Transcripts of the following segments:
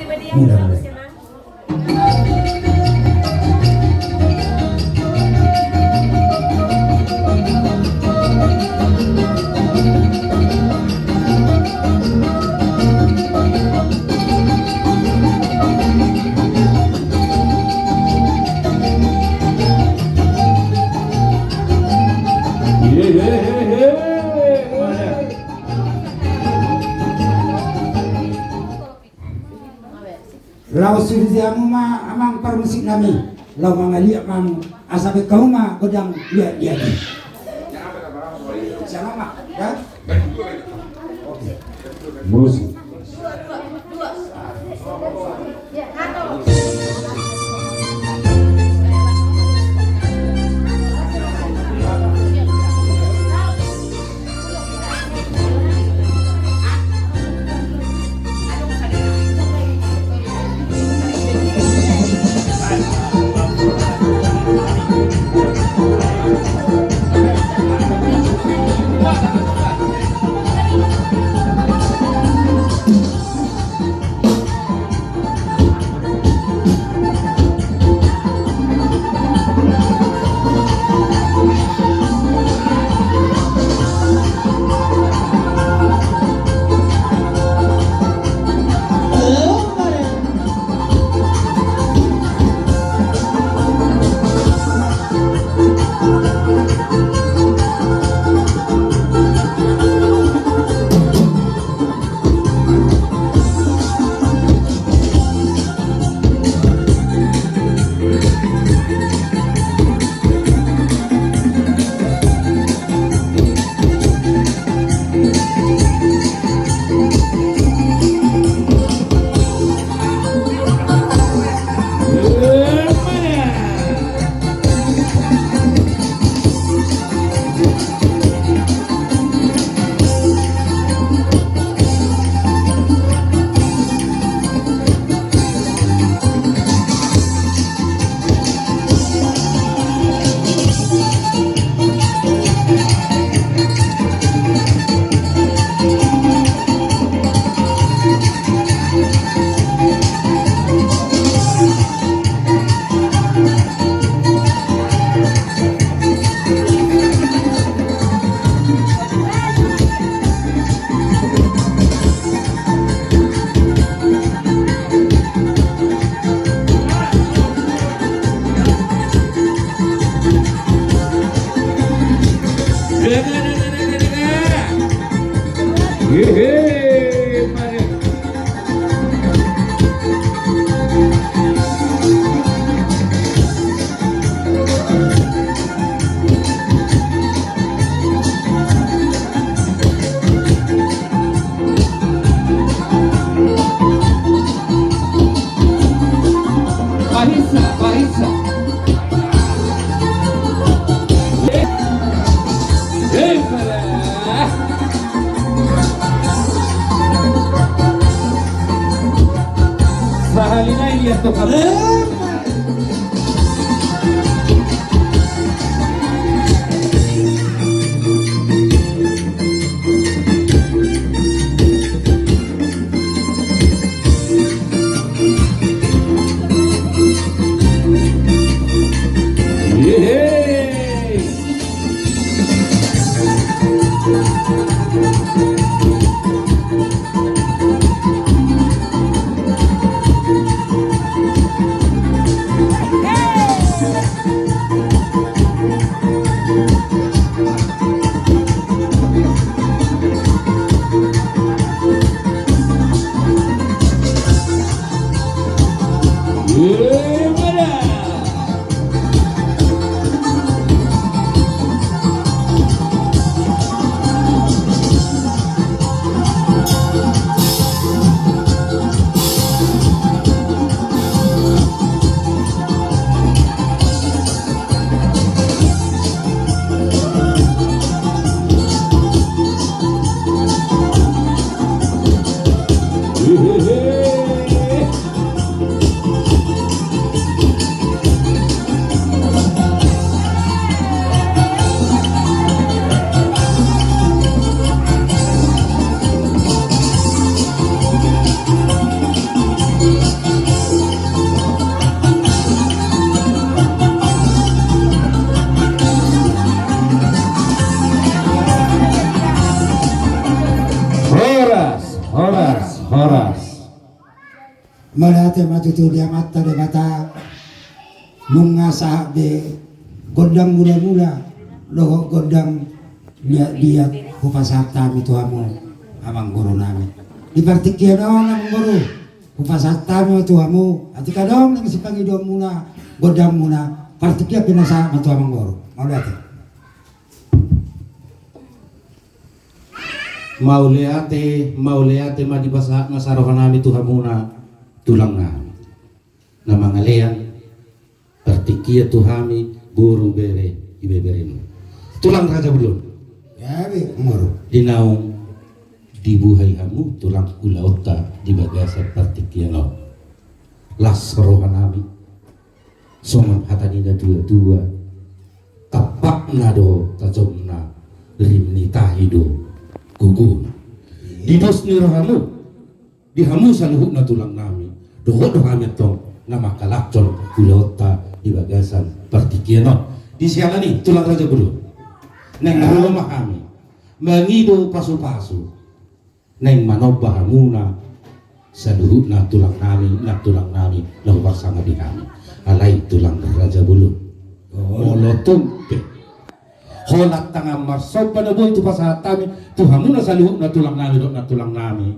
pribadi yang bagus ya, Mang. Lau sudiamu ma amang permusik nami lau mangalia mang asabe kau ma godang lihat dia di siapa mak ya musik Sahalina ini yang tukar. Malate matutu dia mata de mata mengasah de godang mula-mula loh godang dia kupasata itu amang guru nami di partikia dong amang guru kupasata itu amu atika dong yang sipang idom muna godang muna partikia pinasa itu amang guru mau lihat mau leate madi basa masarohan nami Tuhan muna tulang nami na mga leyan partikia tuhami guru bere ibeberenu tulang raja belum ya bi guru dinaung dibuhay hamu tulang ulaota di bagasan partikia no las rohan nami songan hatanina dua-dua tapak nado tajomna rimni tahido gugu didos ni rohamu dihamu saluhuk na tulang nami doho kami tong nama kalakcon ulaota di bagasan partikia no di sialani tulang raja belum neng rumah kami mengido pasu-pasu neng manobah muna saluhuk na tulang nami lawar sama di kami alai tulang raja belum molotung holat tangam marsob pada boy itu pasal kami tuhamuna saluhuk na tulang nami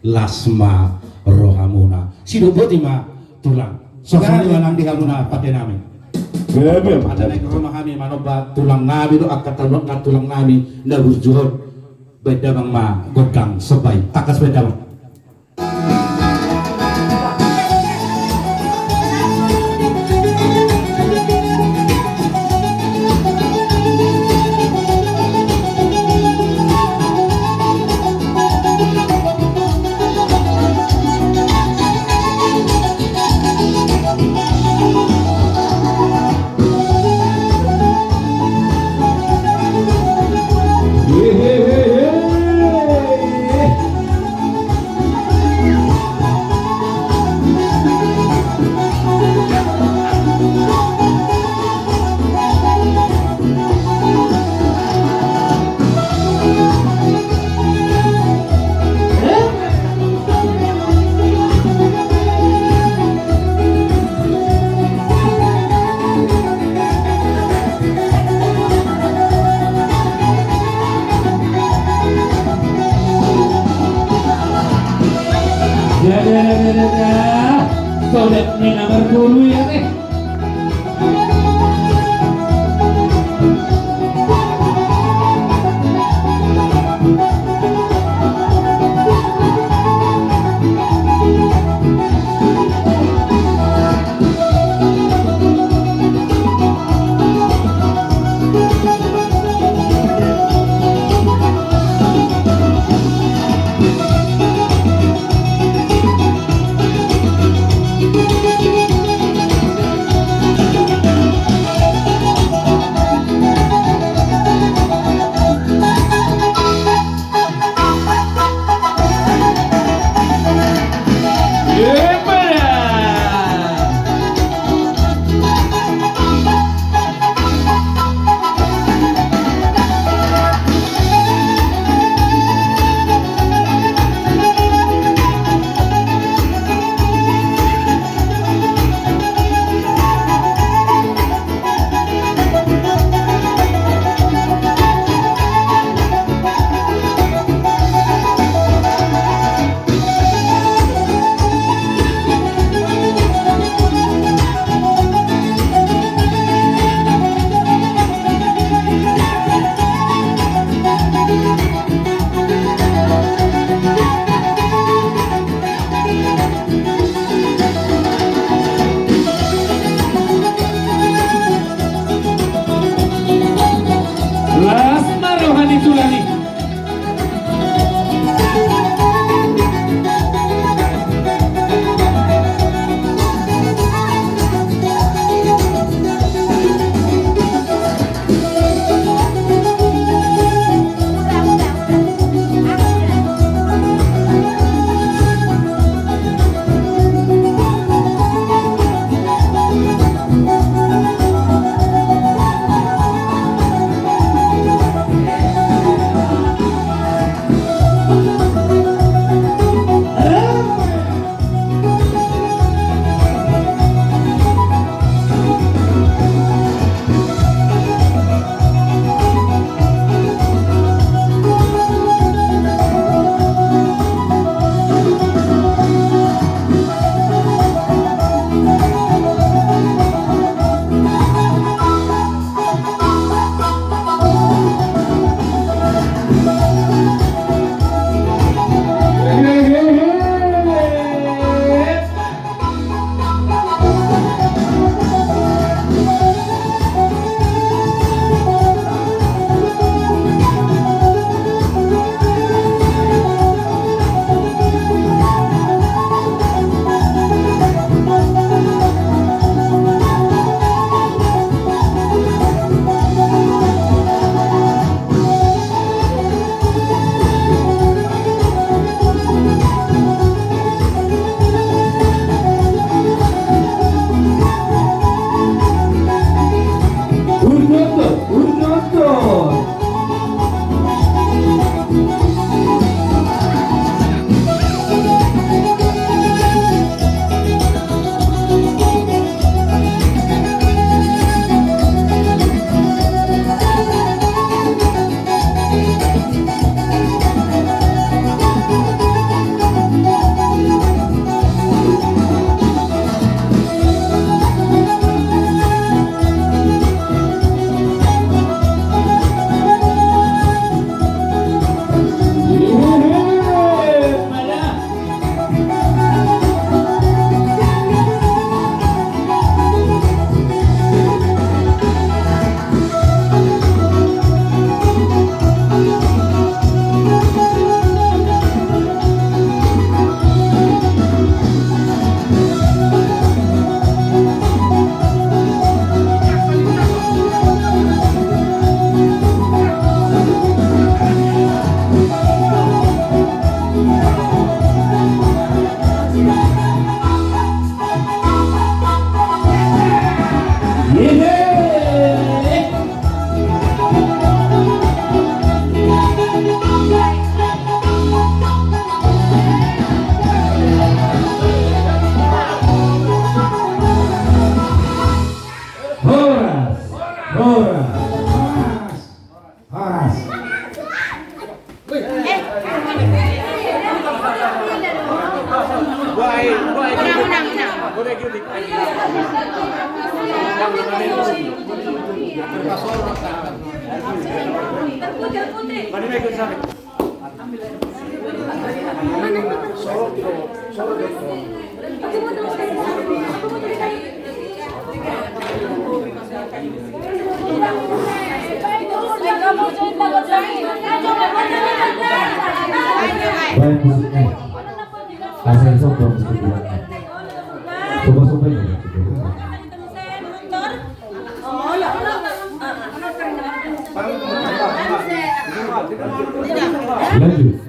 lasma rohamuna sidoboti tulang sosani manang dihamuna pate nami ada naik rumah kami manoba tulang nabi do akatalok na tulang nabi na burjuhon beda bang ma godang sebay takas beda bang Sobatnya nomor 10 ya teh. Baik musiknya, asal sombong sebuah. Coba ya. Lanjut.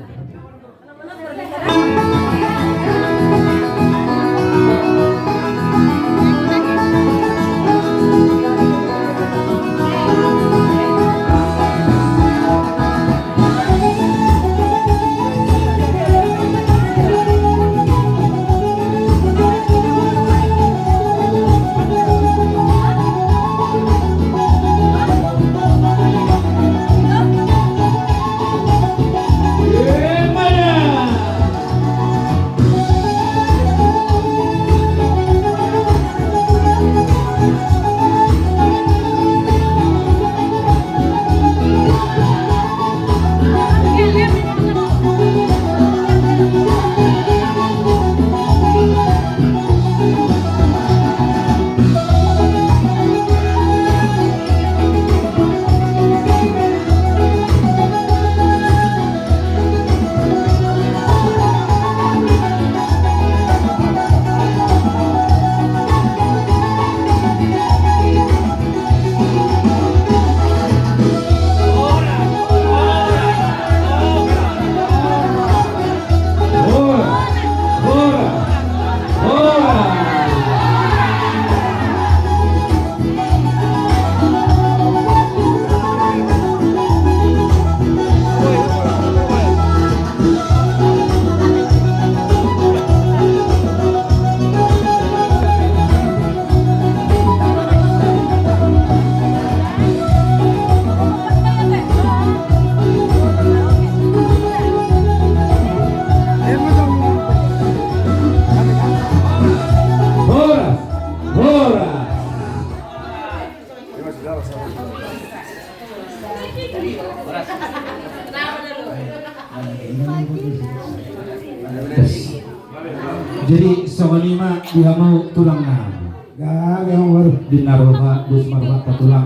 Jadi soalima dia mau tulang nama. Gak yang baru. Dinaroha dus marwah tulang.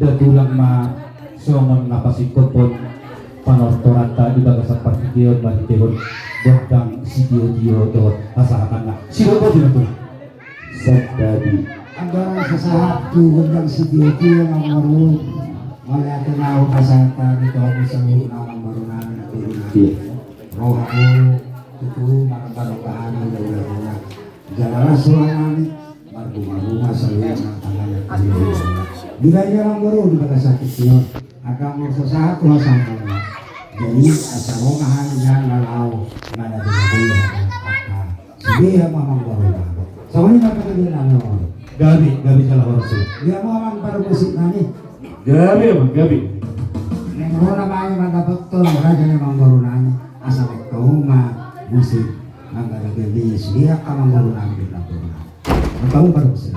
Da tulang ma songon ngapasikot pun panortorata di bagasan partikion bagi tehun godang si dio do asahakan na. Sino po din tulang? Sadadi. Ada sesaat tu gendang si dia yang baru. Malah kenal kasata itu aku selalu nama baru nama Iya. roh aku itu marah bahan udah jalan suami marbu masalah tangannya bila orang baru di pada sakit itu akan bersesaat tuh sama jadi asal romahan yang lalau nggak ada dia dia mamang baru soalnya nggak ada dia nano Gabi salah orang sih. dia mamang pada musik nani Gabi apa? Gabi. yang roh namanya mantap betul raja memang baru nani asal itu mah musik nggak ada dia dia kan baru nani di dapur tahu baru musik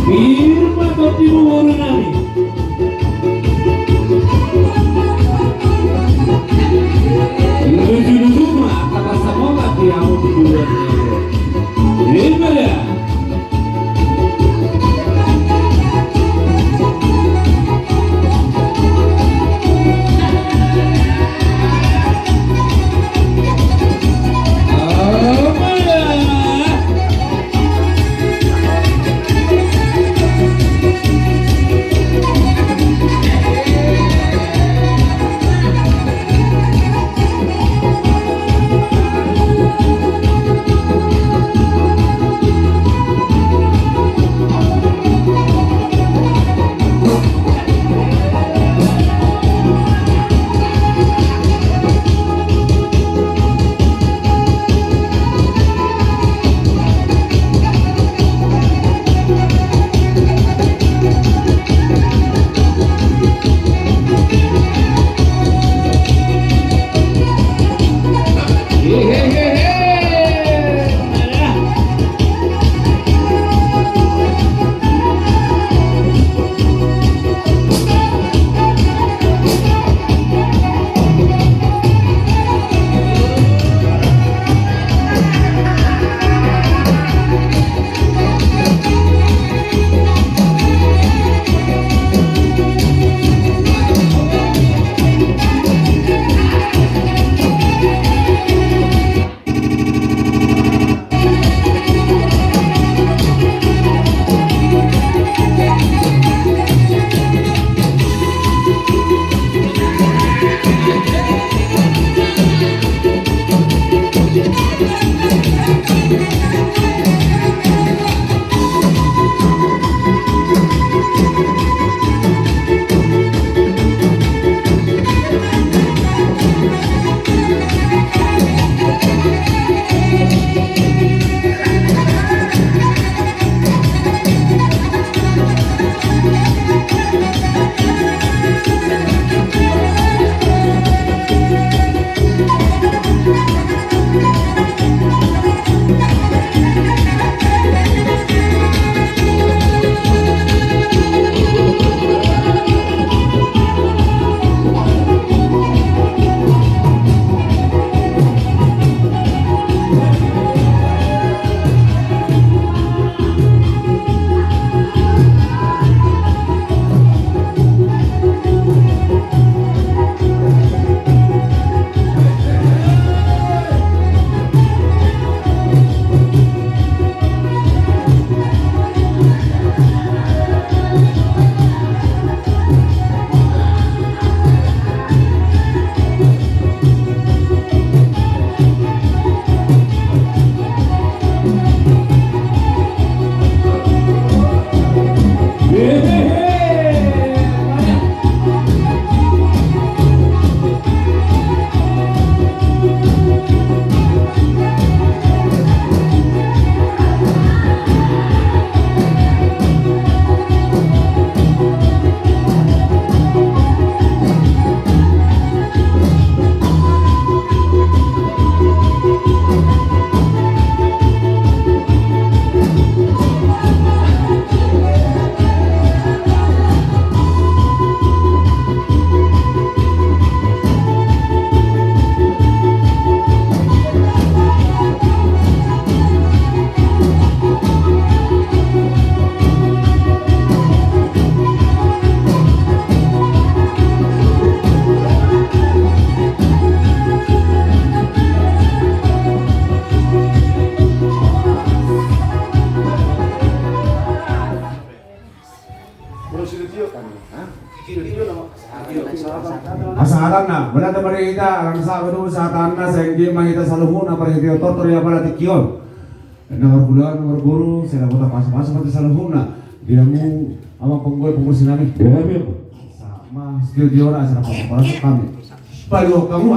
Firma Kotiru Warunami. Menuju rumah kata semoga tiang tujuannya. Gimana? satan na berada mereka alang sa beru satan na sehingga mahita saluhuna para hiti tortor ya pada tikion nomor bulan nomor guru saya dapat pas seperti saluhuna dia mu ama penggol sinami sama skill dia orang saya dapat para kami balu kamu